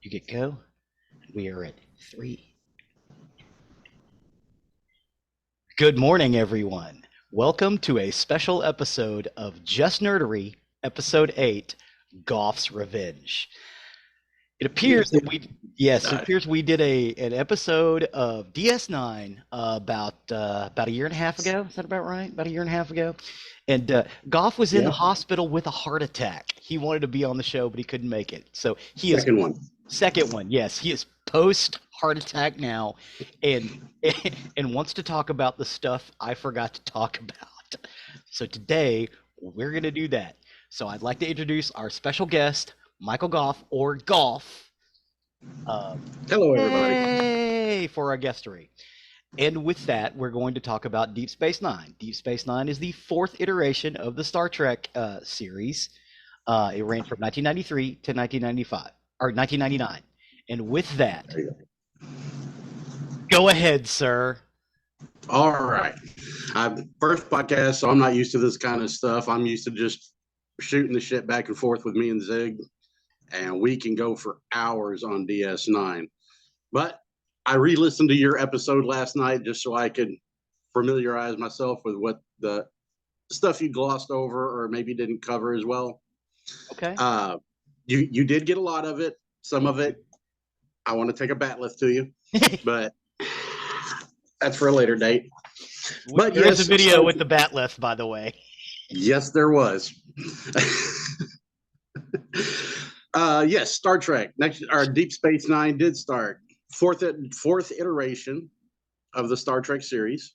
You get go. We are at 3. Good morning, everyone. Welcome to a special episode of Just Nerdery, Ep.8, Gough's Revenge. It appears that we did an episode of DS9 about a year and a half ago. Is that about right? About a year and a half ago. And Gough was in the hospital with a heart attack. He wanted to be on the show, but he couldn't make it. So he is second one. Yes, he is post heart attack now, and and wants to talk about the stuff I forgot to talk about. So today we're going to do that. So I'd like to introduce our special guest, Michael Gough, or Gough. Hello, everybody. Yay for our guestery. And with that, we're going to talk about Deep Space Nine. Deep Space Nine is the 4th iteration of the Star Trek series. It ran from 1993 to 1995, or 1999. And with that, go ahead, sir. All right. First podcast, so I'm not used to this kind of stuff. I'm used to just shooting the shit back and forth with me and Zig, and we can go for hours on DS9. But I re-listened to your episode last night just so I could familiarize myself with what the stuff you glossed over or maybe didn't cover as well. Okay. You did get a lot of it. Some of it, I want to take a bat lift to you, but that's for a later date. But there's a video with the bat lift, by the way. Yes, there was. Yes, Star Trek. Our Deep Space Nine did start. Fourth iteration of the Star Trek series.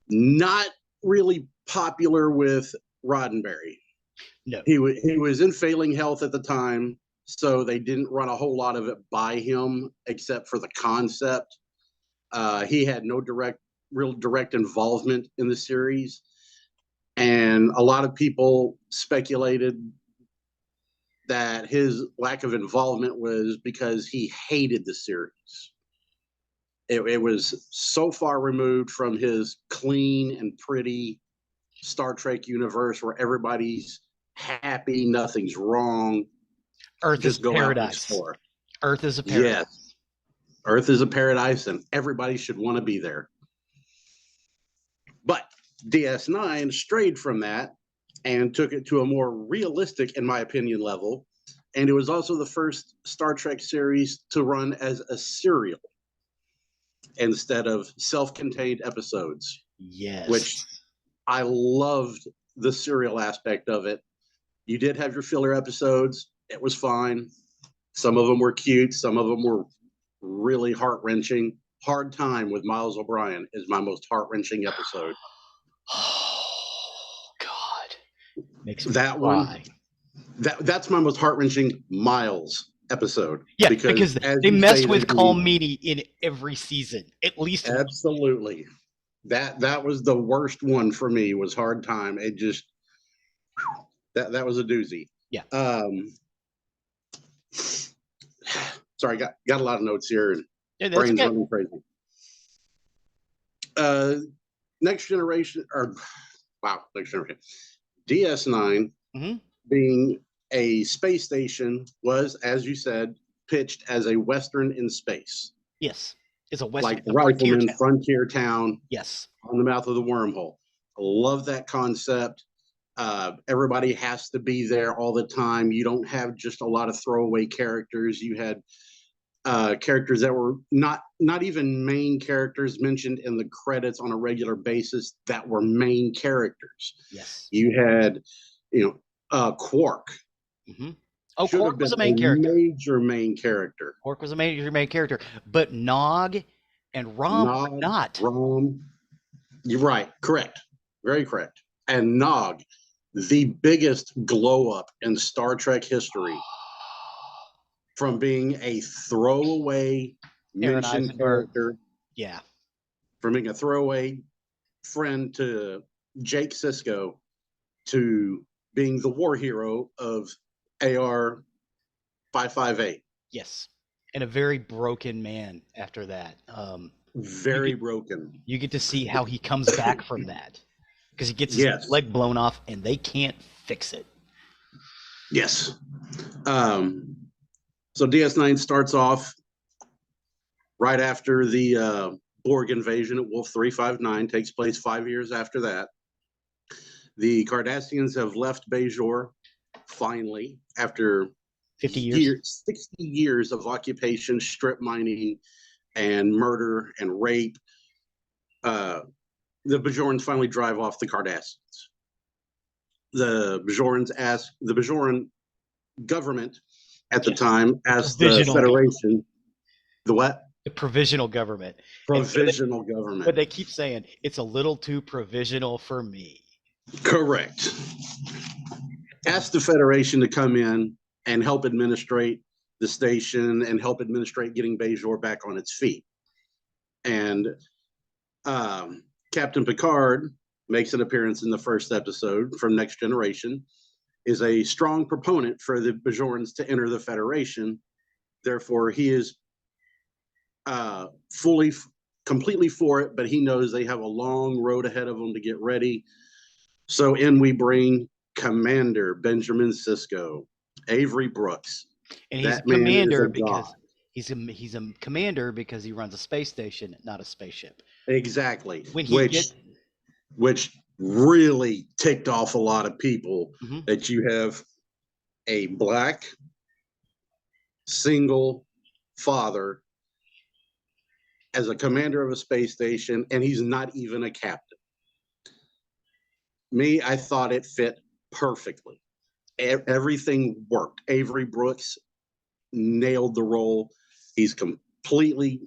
Not really popular with Roddenberry. No. He was in failing health at the time, so they didn't run a whole lot of it by him, except for the concept. He had no real direct involvement in the series, and a lot of people speculated that his lack of involvement was because he hated the series. It was so far removed from his clean and pretty Star Trek universe where everybody's happy, nothing's wrong. Earth is paradise. Earth is a paradise. Yes. Earth is a paradise, and everybody should want to be there. But DS9 strayed from that and took it to a more realistic, in my opinion, level. And it was also the first Star Trek series to run as a serial instead of self-contained episodes. Yes. Which I loved the serial aspect of it. You did have your filler episodes. It was fine. Some of them were cute. Some of them were really heart-wrenching. Hard Time with Miles O'Brien is my most heart-wrenching episode. Oh, God. Makes me that cry. One. That's my most heart-wrenching Miles episode. Yeah, because they mess with Calm Meanie in every season, at least. Absolutely. That was the worst one for me, was Hard Time. It just, that was a doozy. Yeah. Sorry, got a lot of notes here, and brain's running crazy. Next generation. DS9, being a space station, was, as you said, pitched as a Western in space. Yes, it's a Western, like the Rifleman frontier town. Yes, on the mouth of the wormhole. I love that concept. Everybody has to be there all the time. You don't have just a lot of throwaway characters. You had characters that were not even main characters mentioned in the credits on a regular basis that were main characters. Yes. You had, Quark. Mm-hmm. Oh, Quark was a main character. Major main character. Quark was a major main character. But Nog and Rom were not. You're right. Correct. Very correct. And Nog, the biggest glow up in Star Trek history, from being a throwaway mentioned character, from being a throwaway friend to Jake Sisko, to being the war hero of AR 558. Yes, and a very broken man after that. Very broken. You get to see how he comes back from that, because he gets his leg blown off, and they can't fix it. Yes. So DS9 starts off right after the Borg invasion at Wolf 359, takes place 5 years after that. The Cardassians have left Bajor finally after 50 years. 60 years of occupation, strip mining, and murder and rape. The Bajorans finally drive off the Cardassians. The Bajoran government at the time asked the Federation, the what? The provisional government. Provisional government. But they keep saying it's a little too provisional for me. Correct. Asked the Federation to come in and help administrate the station and help administrate getting Bajor back on its feet. And Captain Picard makes an appearance in the first episode from Next Generation, is a strong proponent for the Bajorans to enter the Federation. Therefore, he is completely for it, but he knows they have a long road ahead of them to get ready. So in we bring Commander Benjamin Sisko, Avery Brooks. And he's a commander because he's a commander because he runs a space station, not a spaceship. Exactly. Which really ticked off a lot of people, that you have a black single father as a commander of a space station, and he's not even a captain. I thought it fit perfectly. Everything worked. Avery Brooks nailed the role. He's completely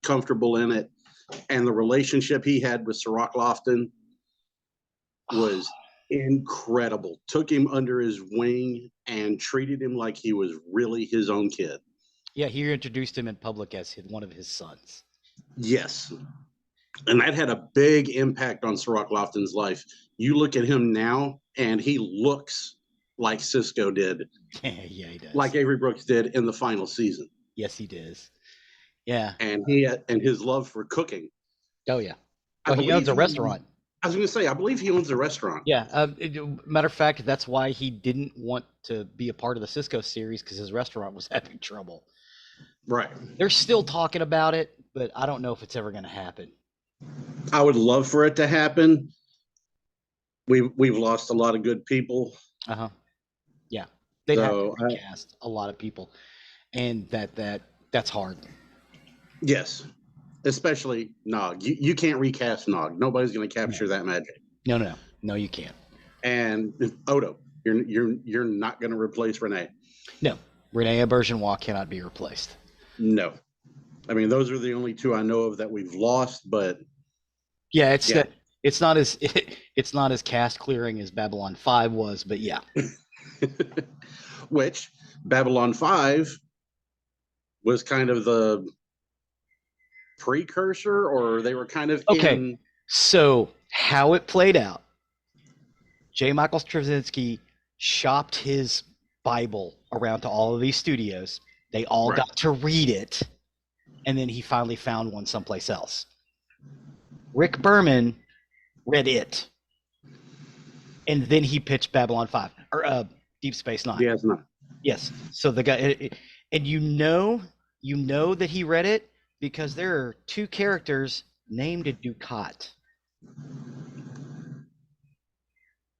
comfortable in it. And the relationship he had with Cirroc Lofton was incredible. Took him under his wing and treated him like he was really his own kid. Yeah, he introduced him in public as one of his sons. Yes. And that had a big impact on Cirroc Lofton's life. You look at him now, and he looks like Sisko did. Yeah, he does. Like Avery Brooks did in the final season. Yes, he does. Yeah. And his love for cooking. Oh, yeah. Well, he owns a restaurant. I was going to say, I believe he owns a restaurant. Yeah. Matter of fact, that's why he didn't want to be a part of the Sisko series, because his restaurant was having trouble. Right. They're still talking about it, but I don't know if it's ever going to happen. I would love for it to happen. We've lost a lot of good people. Yeah, they'd have to recast a lot of people, and that's hard. Yes, especially Nog. You can't recast Nog. Nobody's going to capture that magic. No, you can't. And Odo, you're not going to replace Renee. No, Renee Auberjonois cannot be replaced. No, I mean those are the only two I know of that we've lost. But yeah, it's not as cast clearing as Babylon 5 was, but yeah. Which Babylon 5 was kind of the precursor, or they were kind of okay. So how it played out, J. Michael Straczynski shopped his Bible around to all of these studios. They all got to read it, and then he finally found one someplace else. Rick Berman read it, and then he pitched Babylon 5 or Deep Space Nine. Yes. So the guy, and you know that he read it because there are two characters named Ducat.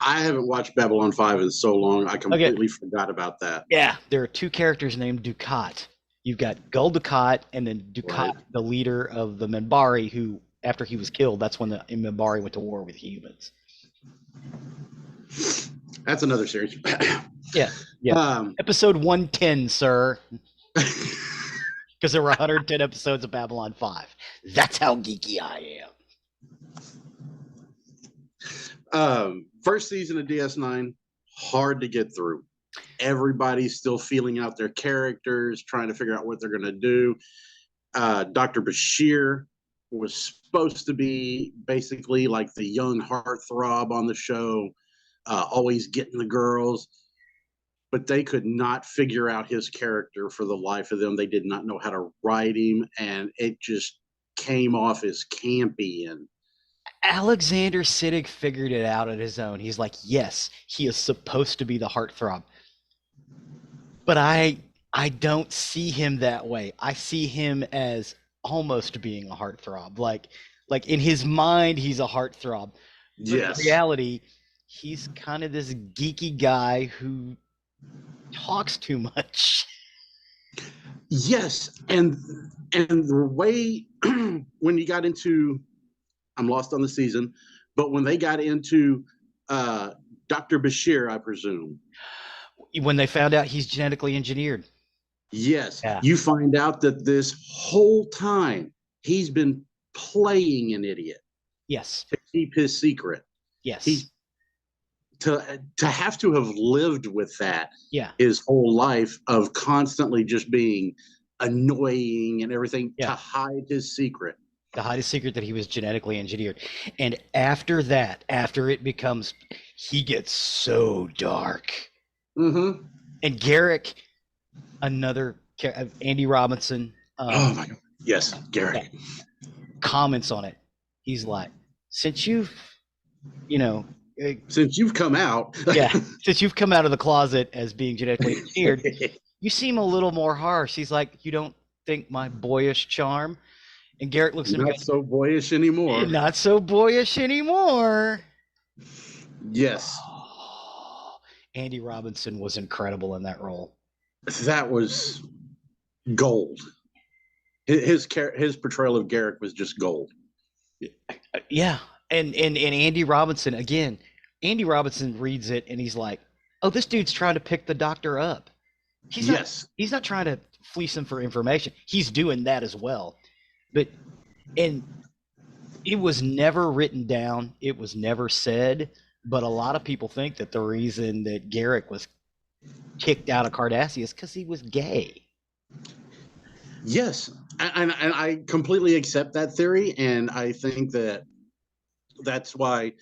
I haven't watched Babylon 5 in so long. I completely forgot about that. Yeah, there are two characters named Ducat. You've got Gul Dukat, and then Dukat, the leader of the Minbari, who, after he was killed, that's when the Minbari went to war with humans. That's another series. Yeah. Episode 110, sir. Because there were 110 episodes of Babylon 5. That's how geeky I am. First season of DS9, hard to get through. Everybody's still feeling out their characters, trying to figure out what they're going to do. Dr. Bashir was supposed to be basically like the young heartthrob on the show, always getting the girls. But they could not figure out his character for the life of them. They did not know how to write him, and it just came off as campy. And Alexander Siddig figured it out on his own. He's like, yes, he is supposed to be the heartthrob. But I don't see him that way. I see him as almost being a heartthrob. Like in his mind, he's a heartthrob, but in Yes. reality, he's kind of this geeky guy who talks too much. Yes, and the way when you got into, I'm lost on the season, but when they got into uh, Dr. Bashir, I presume, When they found out he's genetically engineered. yes, Yeah. you find out that this whole time he's been playing an idiot Yes. to keep his secret. Yes. He's to have to have lived with that Yeah. his whole life of constantly just being annoying and everything to Yeah. hide his secret. To hide his secret that he was genetically engineered. And after that, after it becomes, he gets so dark. Mm-hmm. And Garrick, another Andy Robinson, Oh my God. Yes, Garrick. comments on it. He's like, since you've, you know, Since you've come out, yeah, since you've come out of the closet as being genetically engineered, you seem a little more harsh. He's like, you don't think my boyish charm? And Garrett looks at him and not goes, so boyish anymore. not so boyish anymore. Yes, Oh, Andy Robinson was incredible in that role. that was gold. His portrayal of Garrick was just gold. Yeah, and Andy Robinson again. Andy Robinson reads it and he's like, "Oh, this dude's trying to pick the doctor up. He's not. Yes, He's not trying to fleece him for information. He's doing that as well." But and it was never written down. It was never said. But a lot of people think that the reason that Garrick was kicked out of Cardassia is because he was gay. yes, and I completely accept that theory, and I think that that's why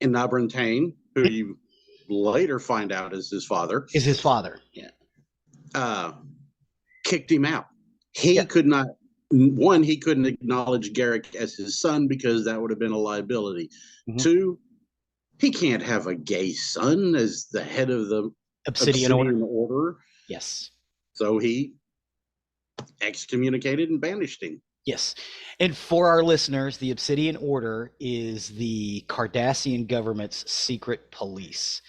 Nabrantane, who you later find out is his father, Is his father? Yeah. Kicked him out. He could not. One, he couldn't acknowledge Garrick as his son because that would have been a liability. Mm-hmm. Two, he can't have a gay son as the head of the Obsidian Order. Yes. So he excommunicated and banished him. Yes. And for our listeners, the Obsidian Order is the Cardassian government's secret police.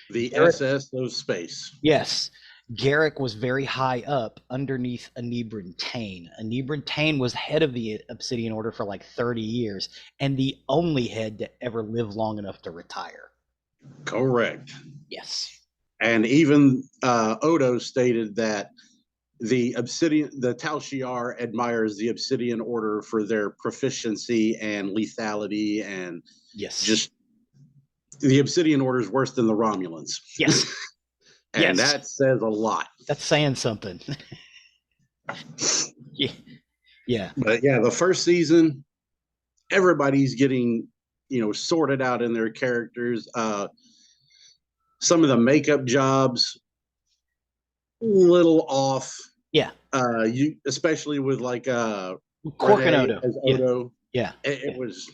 The SS of space. Yes. Garrick was very high up underneath Nabrantane. Nabrantane was head of the Obsidian Order for like 30 years and the only head to ever live long enough to retire. Correct. Yes. And even Odo stated that the Tal Shiar admires the Obsidian Order for their proficiency and lethality, and yes, just the Obsidian Order is worse than the Romulans. Yes. And that says a lot. That's saying something. Yeah. Yeah. But yeah, the first season, everybody's getting, sorted out in their characters. Some of the makeup jobs, little off. Yeah. Especially with like Quark and Odo. As Odo. Yeah. It was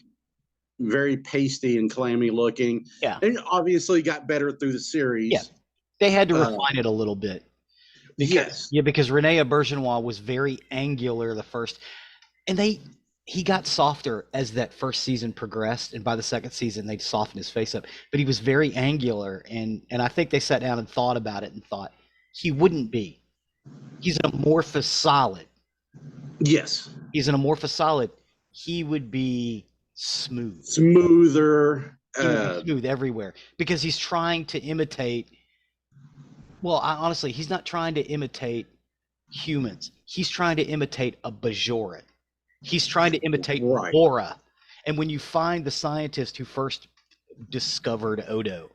very pasty and clammy looking. Yeah. And obviously got better through the series. Yeah. They had to refine it a little bit. Yes. Yeah, because Rene Aubergenois was very angular the first, and he got softer as that first season progressed, and by the second season they softened his face up. But he was very angular, and I think they sat down and thought about it and thought he wouldn't be. He's an amorphous solid. Yes. He's an amorphous solid. He would be smooth. Smoother. He would be smooth everywhere because he's trying to imitate. Well, honestly, he's not trying to imitate humans. He's trying to imitate a Bajoran. He's trying to imitate Bora. And when you find the scientist who first discovered Odo,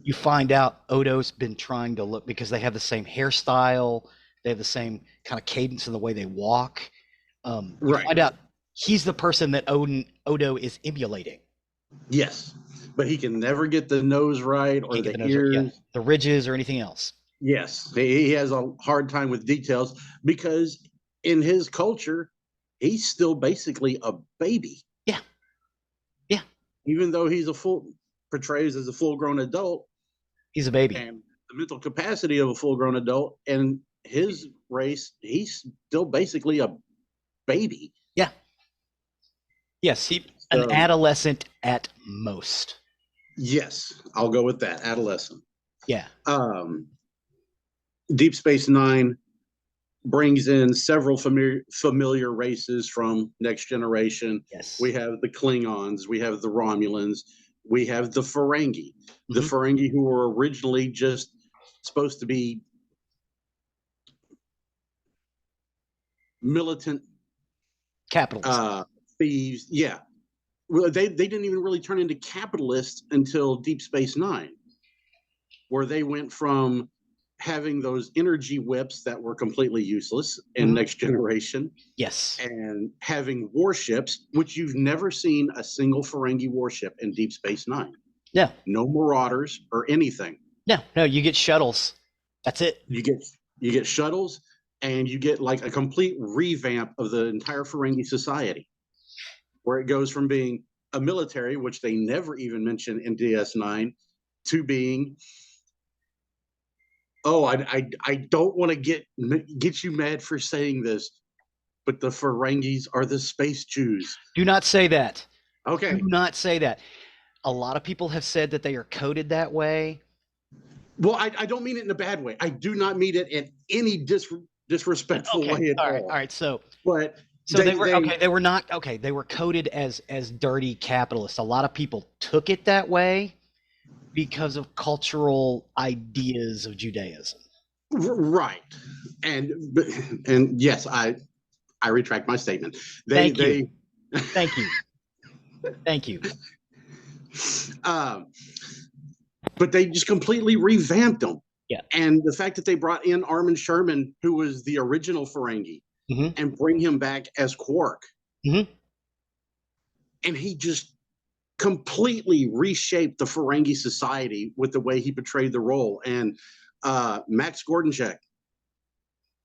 you find out Odo's been trying to look, because they have the same hairstyle, they have the same kind of cadence in the way they walk. You find out he's the person that Odo is emulating. Yes, but he can never get the nose right or the ears, the ridges, or anything else. Yes, he has a hard time with details because in his culture, he's still basically a baby. Yeah. Yeah. Even though he's portrays as a full-grown adult, he's a baby. And the mental capacity of a full-grown adult, and his race, he's still basically a baby. Yeah. Yes, an So, adolescent at most. yes, I'll go with that. Adolescent. Yeah. Deep Space Nine brings in several familiar races from Next Generation. Yes. We have the Klingons, we have the Romulans, we have the Ferengi. The Mhm. Ferengi who were originally just supposed to be militant Capitalists. thieves. Yeah. Well, they didn't even really turn into capitalists until Deep Space Nine, where they went from having those energy whips that were completely useless in Mhm. Next Generation Yes. and having warships, which you've never seen a single Ferengi warship in Deep Space Nine. No. No Marauders or anything. No, you get shuttles. That's it. You get shuttles, and you get like a complete revamp of the entire Ferengi society, where it goes from being a military, which they never even mention in DS9, to being, oh, I don't want to get you mad for saying this, but the Ferengis are the space Jews. Do not say that. Okay. Do not say that. A lot of people have said that they are coded that way. Well, I don't mean it in a bad way. I do not mean it in any disrespectful way at all. All right. So they were not okay. They were coded as dirty capitalists. A lot of people took it that way because of cultural ideas of Judaism. Right. And yes, I retract my statement. Thank you. Thank you. But they just completely revamped them. Yeah. And the fact that they brought in Armin Sherman, who was the original Ferengi, and bring him back as Quark. And he just completely reshaped the Ferengi society with the way he portrayed the role. And Max Gordonchek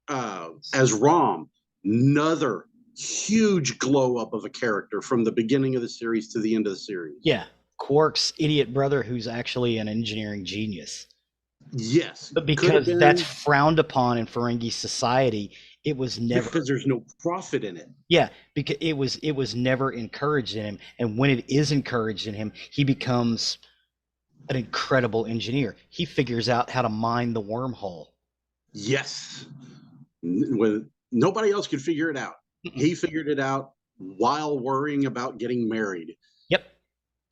as Rom, another huge glow up of a character from the beginning of the series to the end of the series. Yeah. Quark's idiot brother, who's actually an engineering genius. Yes. But because that's frowned upon in Ferengi society, it was never, because there's no profit in it. Yeah, because it was never encouraged in him. And when it is encouraged in him, he becomes an incredible engineer. He figures out how to mine the wormhole. Yes. When nobody else could figure it out. He figured it out while worrying about getting married. Yep.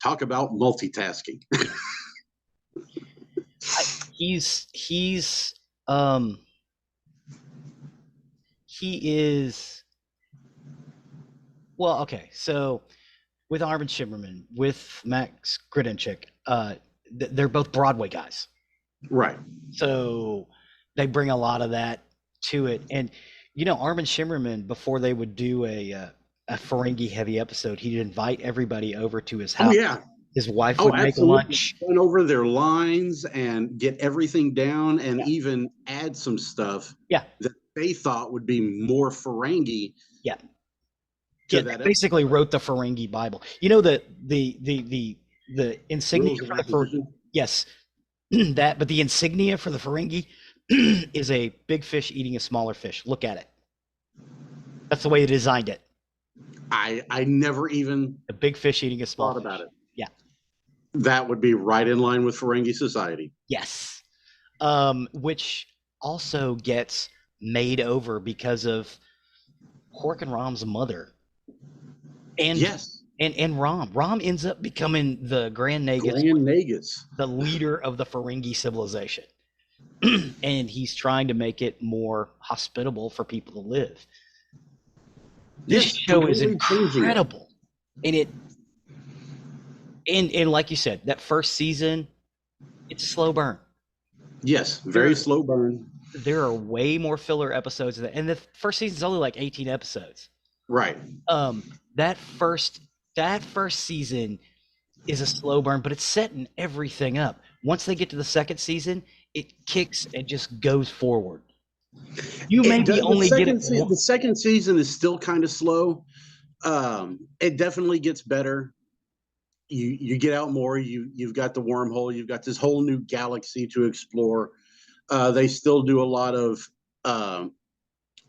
Talk about multitasking. He is, well, okay, so with Armin Shimmerman, with Max Griddenchik, they're both Broadway guys. Right. So they bring a lot of that to it. And, you know, Armin Shimmerman, before they would do a Ferengi heavy episode, he'd invite everybody over to his house. Oh, yeah. His wife would make lunch. Run over their lines and get everything down, and even add some stuff that they thought would be more Ferengi. Yeah. They basically wrote the Ferengi Bible. You know, the insignia for the Ferengi. Yes. But the insignia for the Ferengi is a big fish eating a smaller fish. Look at it. That's the way they designed it. I never even a big fish eating a small thought about it. Yeah. That would be right in line with Ferengi society. Yes. Which also gets made over because of Quark and Rom's mother. And yes. And Rom ends up becoming the Grand Nagus, the leader of the Ferengi civilization. And he's trying to make it more hospitable for people to live. This show is incredible. And and like you said, that first season, it's a slow burn. Yes, very slow burn. There are way more filler episodes of that. And the first season is only like 18 episodes. Right. That first season is a slow burn, but it's setting everything up. Once they get to the second season, it kicks and just goes forward. You maybe only get it. The second season is still kind of slow. It definitely gets better. You get out more. You've got the wormhole. You've got this whole new galaxy to explore. They still do a lot of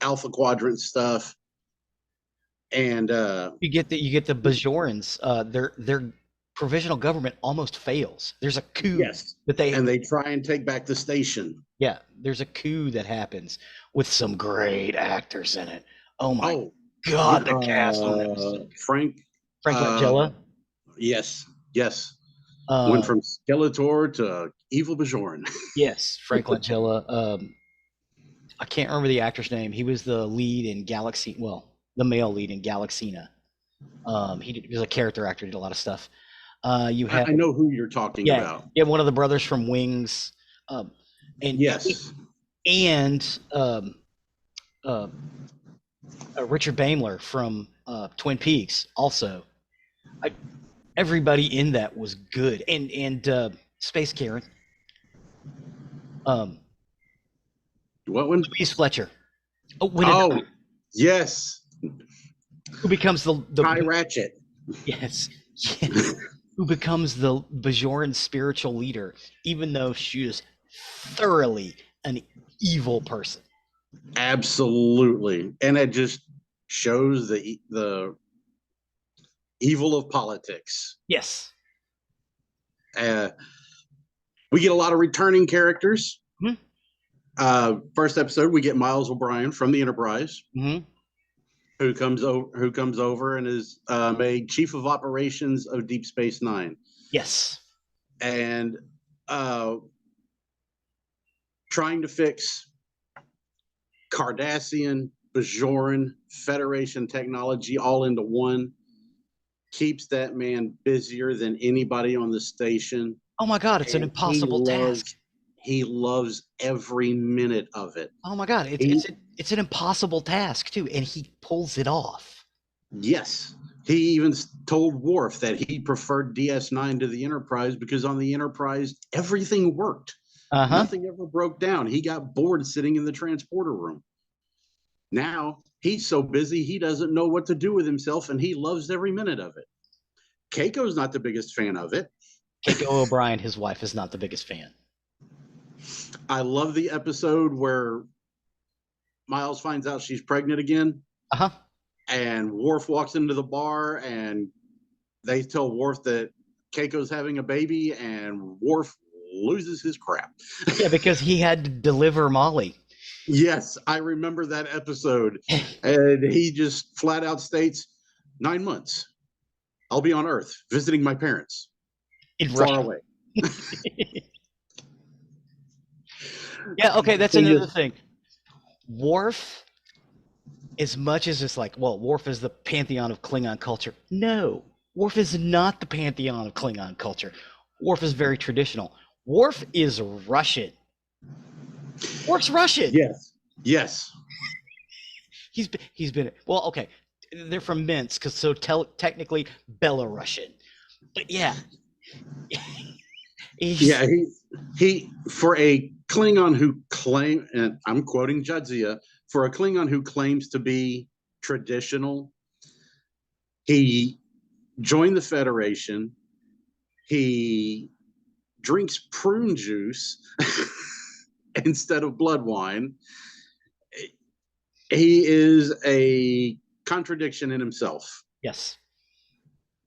Alpha Quadrant stuff, and You get the Bajorans. Their provisional government almost fails. There's a coup yes, that they and they try and take back the station. yeah. There's a coup that happens with some great actors in it. Oh my Oh, God, the cast on that was so good. Frank. Frank Langella. Yes, yes. Went Uh, from Skeletor to Evil Bajoran. yes, Frank Langella. I can't remember the actor's name. He was the lead in Galaxy. Well, the male lead in Galaxina. He was a character actor. Did a lot of stuff. You have I know who you're talking yeah, about. yeah, one of the brothers from Wings, um, and Yes. and uh, Richard Baimler from Twin Peaks. Also, I, everybody in that was good, and Space Karen, um, What one? Louise Fletcher. Oh, Oh, yes. who becomes the High Ratchet. yes, yes, who becomes the Bajoran spiritual leader, even though she is thoroughly an evil person. Absolutely. And it just shows the evil of politics. Yes. Uh, we get a lot of returning characters. Mm-hmm. First episode, we get Miles O'Brien from the Enterprise, Mm-hmm. who comes over and is made chief of operations of Deep Space Nine, Yes. and trying to fix Cardassian, Bajoran, Federation technology all into one. Keeps that man busier than anybody on the station. Oh my God, it's an And impossible task. he loves every minute of it. Oh my God, it's an impossible task too, and he pulls it off. Yes. He even told Worf that he preferred DS9 to the Enterprise because on the Enterprise, everything worked. Uh-huh. Nothing ever broke down. He got bored sitting in the transporter room. Now he's so busy, he doesn't know what to do with himself, and he loves every minute of it. Keiko's not the biggest fan of it. Keiko O'Brien, his wife, is not the biggest fan. I love the episode where Miles finds out she's pregnant again. Uh-huh. And Worf walks into the bar and they tell Worf that Keiko's having a baby, and Worf loses his crap. Yeah, because he had to deliver Molly. Yes, I remember that episode. And he just flat out states, 9 months. I'll be on Earth visiting my parents. In Far Russia. away. Yeah, okay, that's another thing. Worf, as much as it's like, well, Worf is the pantheon of Klingon culture. No, Worf is not the pantheon of Klingon culture. Worf is very traditional. Worf is Russian. Worf's Russian. Yes. Yes. He's been well, okay. They're from Minsk, because so technically Belarusian. But yeah. Yeah, he for a Klingon who claim, and I'm quoting Jadzia, for a Klingon who claims to be traditional, he joined the Federation. He drinks prune juice instead of blood wine. He is a contradiction in himself. Yes.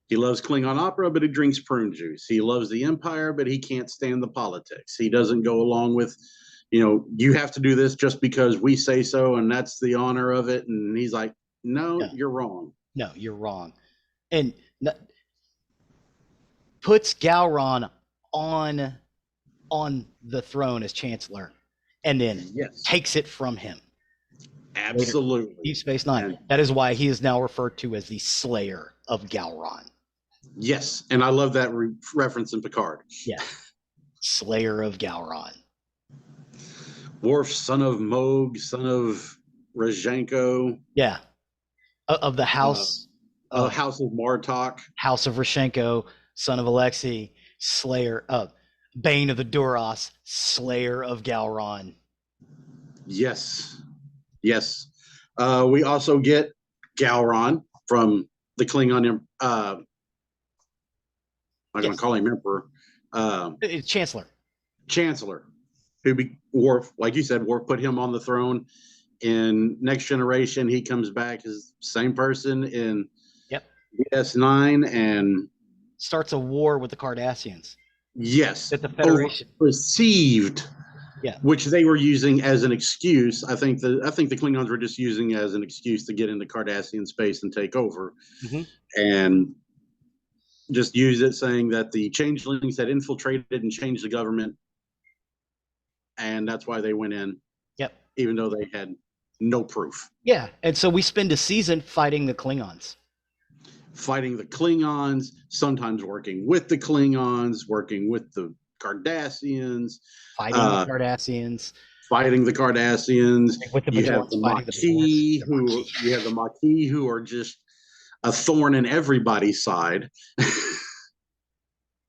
He loves Klingon opera, but he drinks prune juice. He loves the Empire, but he can't stand the politics. He doesn't go along with, you have to do this just because we say so, and that's the honor of it. And he's like, no, you're wrong. No, you're wrong. And puts Gowron on the throne as Chancellor, and then takes it from him. Absolutely. Deep Space Nine. That is why he is now referred to as the Slayer of Gowron. Yes, and I love that reference in Picard. Yeah. Slayer of Gowron. Worf, son of Moog, son of Rezhenko. Yeah. Of the house. House of Martok. House of Rezhenko, son of Alexei, Slayer of Bane of the Duras, Slayer of Gowron. Yes. Yes. We also get Gowron from the Klingon. I'm going to call him Emperor. Chancellor. Chancellor, Worf, like you said, Worf put him on the throne. In Next Generation, he comes back as the same person in Yep. DS9, and Starts a war with the Cardassians. yes, That the Federation perceived, Yeah. which they were using as an excuse. I think the Klingons were just using as an excuse to get into Cardassian space and take over, and just use it saying that the changelings had infiltrated and changed the government, and that's why they went in. Yep. Even though they had no proof. Yeah, and so we spend a season fighting the Klingons. Sometimes working with the Klingons, working with the Cardassians, fighting the Cardassians. With the you have the Maquis, who are just a thorn in everybody's side.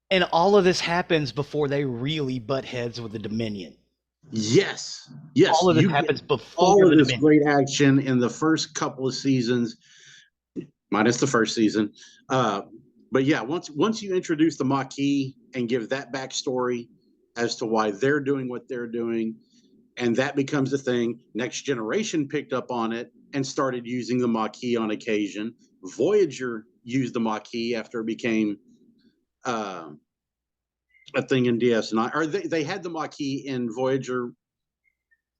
And all of this happens before they really butt heads with the Dominion. Yes. All of this happens before all of this great action in the first couple of seasons, minus the first season. But yeah, once you introduce the Maquis and give that backstory as to why they're doing what they're doing, and that becomes a thing. Next Generation picked up on it and started using the Maquis on occasion. Voyager used the Maquis after it became a thing in DS9. Or they had the Maquis in Voyager.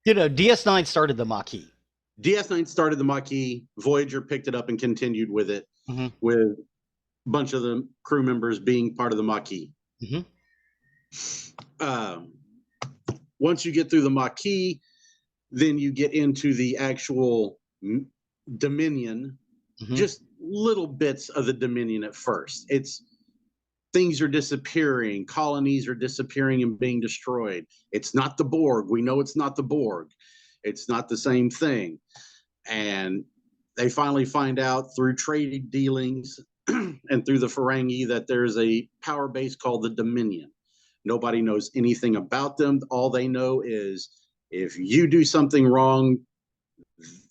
DS9 started the Maquis. DS9 started the Maquis. Voyager picked it up and continued with it, with a bunch of the crew members being part of the Maquis. Once you get through the Maquis, then you get into the actual Dominion. Just little bits of the Dominion at first. It's things are disappearing, colonies are disappearing and being destroyed. It's not the Borg. We know it's not the Borg. It's not the same thing. And they finally find out through trade dealings and through the Ferengi that there's a power base called the Dominion. Nobody knows anything about them. All they know is if you do something wrong,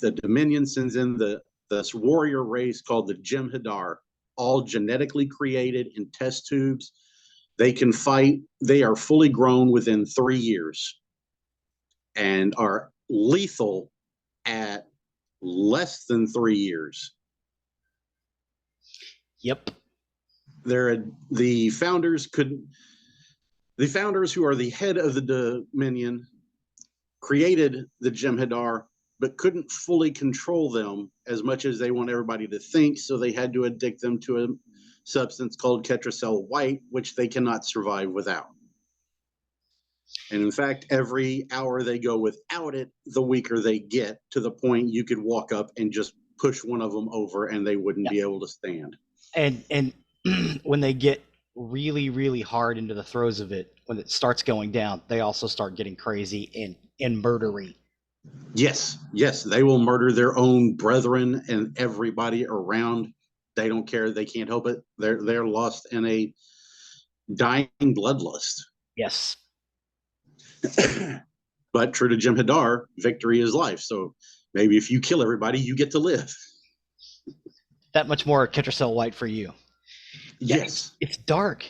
the Dominion sends in this warrior race called the Jem'Hadar, all genetically created in test tubes. They can fight. They are fully grown within 3 years and are lethal at less than 3 years. Yep. The founders, who are the head of the Dominion, created the Jem'Hadar, but couldn't fully control them as much as they want everybody to think, so they had to addict them to a substance called Ketracel White, which they cannot survive without. And in fact, every hour they go without it, the weaker they get, to the point you could walk up and just push one of them over and they wouldn't be able to stand. And when they get really, really hard into the throes of it, when it starts going down, they also start getting crazy and murdery. Yes, they will murder their own brethren and everybody around. They don't care. They can't help it. They're lost in a dying bloodlust. Yes. But true to Jem'Hadar, victory is life. So maybe if you kill everybody, you get to live. That much more Ketracel White for you. Yes. It's dark.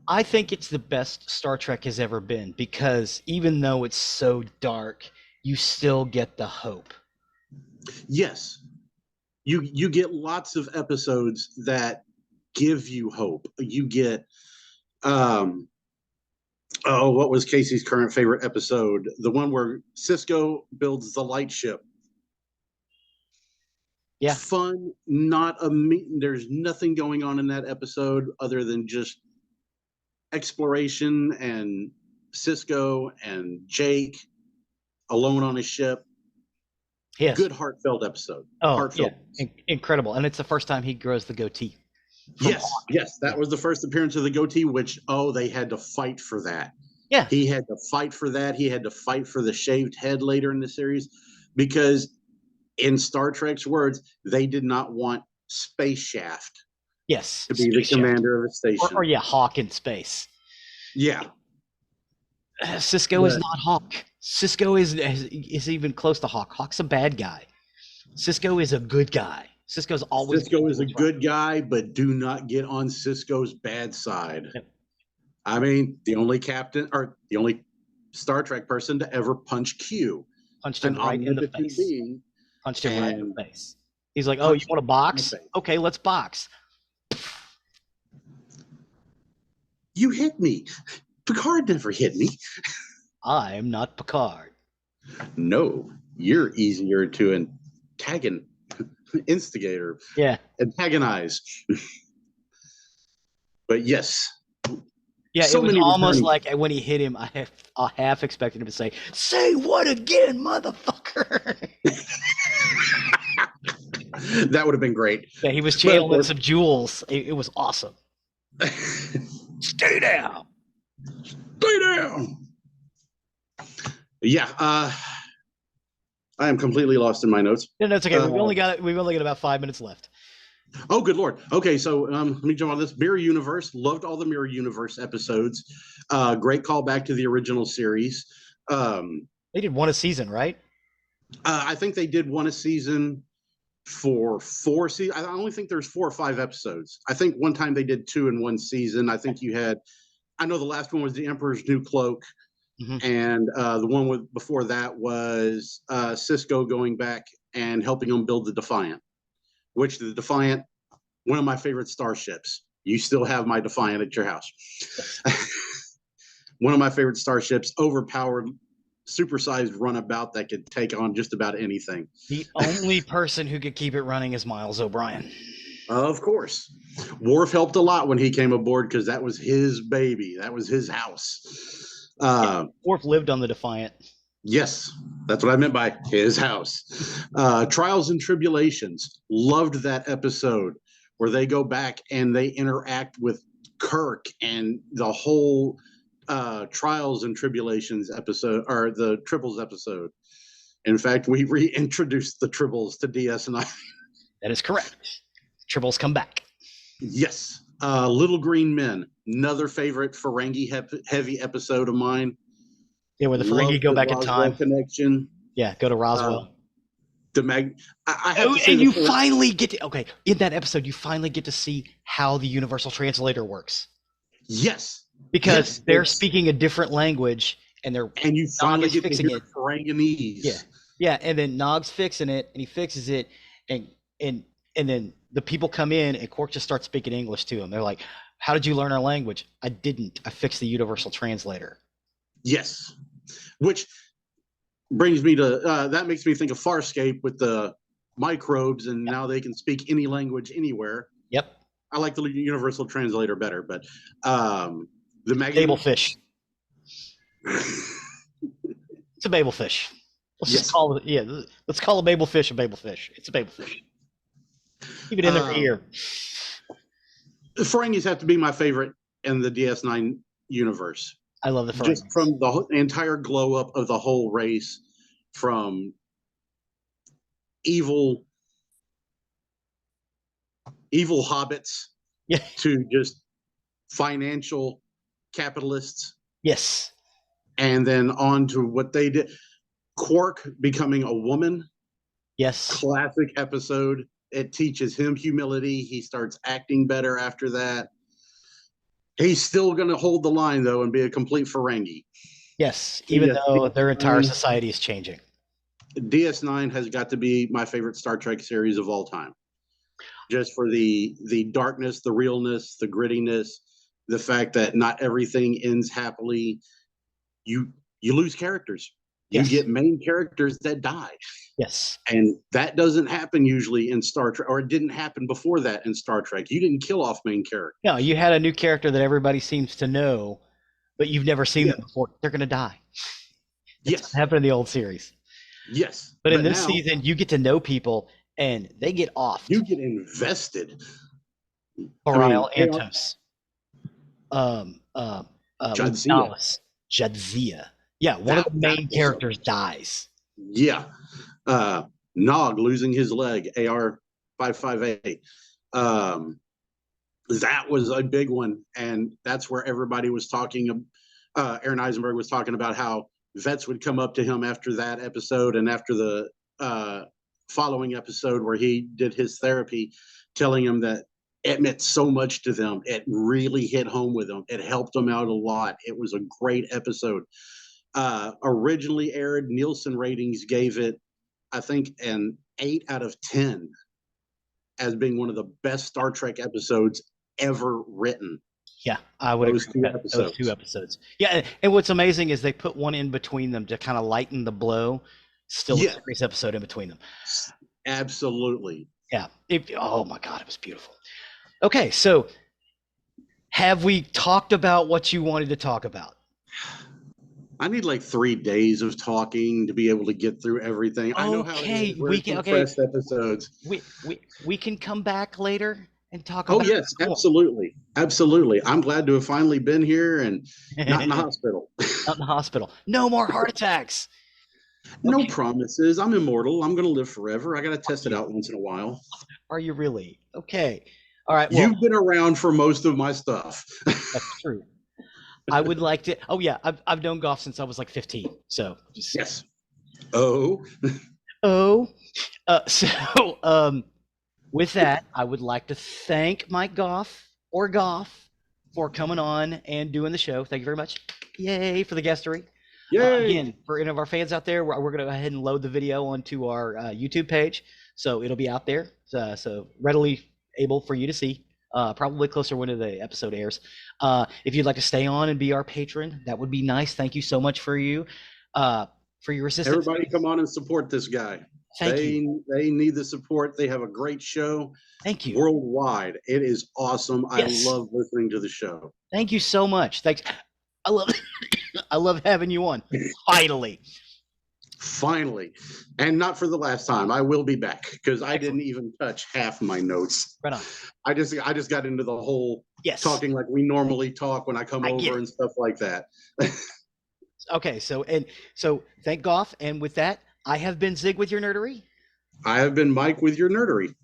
I think it's the best Star Trek has ever been, because even though it's so dark, you still get the hope. Yes. You get lots of episodes that give you hope. You get what was Casey's current favorite episode? The one where Sisko builds the light ship. Yeah. Fun, there's nothing going on in that episode other than just exploration and Sisko and Jake alone on his ship. Yes. Good heartfelt episode. Incredible. And it's the first time he grows the goatee. Yes, that was the first appearance of the goatee, which they had to fight for that. Yeah. He had to fight for that. He had to fight for the shaved head later in the series, because in Star Trek's words, they did not want Space Shaft to be the commander of a station. Or Hawk in space. Yeah. Sisko is not Hawk. Sisko is even close to Hawk. Hawk's a bad guy. Sisko is a good guy. Sisko is a good guy, but do not get on Sisko's bad side. I mean, the only captain or the only Star Trek person to ever punch Q, Punched an him right in the omnipotent face. being, Punched him right in and the face. He's like, "Oh, you want to box? Okay, let's box." You hit me. Picard never hit me. I'm not Picard. No, you're easier to antagonize. But yes. Yeah, so it was almost like when he hit him, I half expected him to say what again, motherfucker? That would have been great. Yeah, he was channeling some jewels. It was awesome. Stay down. Stay down. Yeah, I am completely lost in my notes. No, it's okay. We've only got about 5 minutes left. Oh, good Lord. Okay, so let me jump on this. Mirror Universe. Loved all the Mirror Universe episodes. Great callback to the original series. They did one a season, right? I think they did one a season for 4 seasons. I only think there's 4 or 5 episodes. I think one time they did 2 in one season. I think I know the last one was The Emperor's New Cloak. Mm-hmm. And the one before that was Cisco going back and helping them build the Defiant, which the Defiant, one of my favorite starships. You still have my Defiant at your house. One of my favorite starships, overpowered, supersized runabout that could take on just about anything. The only person who could keep it running is Miles O'Brien. Of course. Worf helped a lot when he came aboard because that was his baby. That was his house. Worf lived on the Defiant. Yes, that's what I meant by his house. Trials and Tribulations. Loved that episode where they go back and they interact with Kirk and the whole Trials and Tribulations episode, or the Tribbles episode. In fact, we reintroduced the Tribbles to DS9. That is correct. Tribbles come back. Yes. Little Green Men, another favorite Ferengi heavy episode of mine. Yeah, where the Ferengi go back in time. Connection. Yeah, go to Roswell. I have to say, and you finally get to in that episode, you finally get to see how the Universal Translator works. Yes, because they're speaking a different language, and you finally get to hear Ferenginese. Yeah, and then Nog's fixing it, and he fixes it, and then the people come in, and Quark just starts speaking English to him. They're like, "How did you learn our language?" "I didn't. I fixed the Universal Translator." Yes, which brings me to that makes me think of Farscape with the microbes, and now they can speak any language anywhere. Yep. I like the Universal Translator better, but the Babelfish. It's a Babelfish. Let's just call it. Let's call a Babelfish a Babelfish. It's a Babelfish. Keep it in their ear. The Ferengis have to be my favorite in the DS9 universe. I love the Ferengis. Just from the entire glow up of the whole race, from evil hobbits to just financial capitalists. Yes. And then on to what they did. Quark becoming a woman. Yes. Classic episode. It teaches him humility. He starts acting better after that. He's still going to hold the line, though, and be a complete Ferengi. Yes, even though their entire society is changing. DS9 has got to be my favorite Star Trek series of all time. Just for the darkness, the realness, the grittiness, the fact that not everything ends happily. You lose characters. You get main characters that die. Yes. And that doesn't happen usually in Star Trek, or it didn't happen before that in Star Trek. You didn't kill off main characters. No, you had a new character that everybody seems to know, but you've never seen them before. They're going to die. That's what happened in the old series. Yes. But in this season, you get to know people, and they get off. You get invested. Bareil Antos. Jadzia. Yeah, one of the main characters dies. Yeah. Nog losing his leg, AR-558. That was a big one, and that's where everybody was talking. Aaron Eisenberg was talking about how vets would come up to him after that episode and after the following episode where he did his therapy, telling him that it meant so much to them. It really hit home with them. It helped them out a lot. It was a great episode. Originally aired, Nielsen ratings gave it, I think, an 8 out of 10 as being one of the best Star Trek episodes ever written. Yeah, I would Those agree two with that. Those two episodes. episodes. Yeah, and what's amazing is they put one in between them to kind of lighten the blow. Still a Yeah, serious episode in between them. absolutely. Yeah. Oh my God, it was beautiful. Okay, so have we talked about what you wanted to talk about? I need like 3 days of talking to be able to get through everything. I know how it is. Okay, We're we in can. Okay, compressed episodes. we can come back later and talk Oh about yes, more. absolutely, absolutely. I'm glad to have finally been here and not in the Not hospital. in the hospital. No more heart attacks. No Okay, promises. I'm immortal. I'm going to live forever. I got to are test it you? out once in a while. Are you really? Okay. All right. Well, You've been around for most of my stuff. that's true. I would like to. Oh yeah, I've known Gough since I was like 15. So just Yes. Oh, oh. So with that, I would like to thank Mike Gough or Gough for coming on and doing the show. Thank you very much. Yay for the guestery. yay. Again, for any of our fans out there, we're going to go ahead and load the video onto our YouTube page. So it'll be out there. So readily able for you to see. Probably closer when the episode airs. If you'd like to stay on and be our patron, that would be nice. Thank you so much for your assistance. Everybody come on and support this guy. Thank you. They need the support. They have a great show Thank you. worldwide. It is awesome. I Yes. love listening to the show. Thank you so much. Thanks. I love I love having you on. Finally. Finally, and not for the last time. I will be back because I didn't Excellent. even touch half my notes. Right on. I just got into the whole Yes. talking like we normally talk when I come I get over it. and stuff like that. Okay, so thank Gough, and with that, I have been Zig with your nerdery. I have been Mike with your nerdery.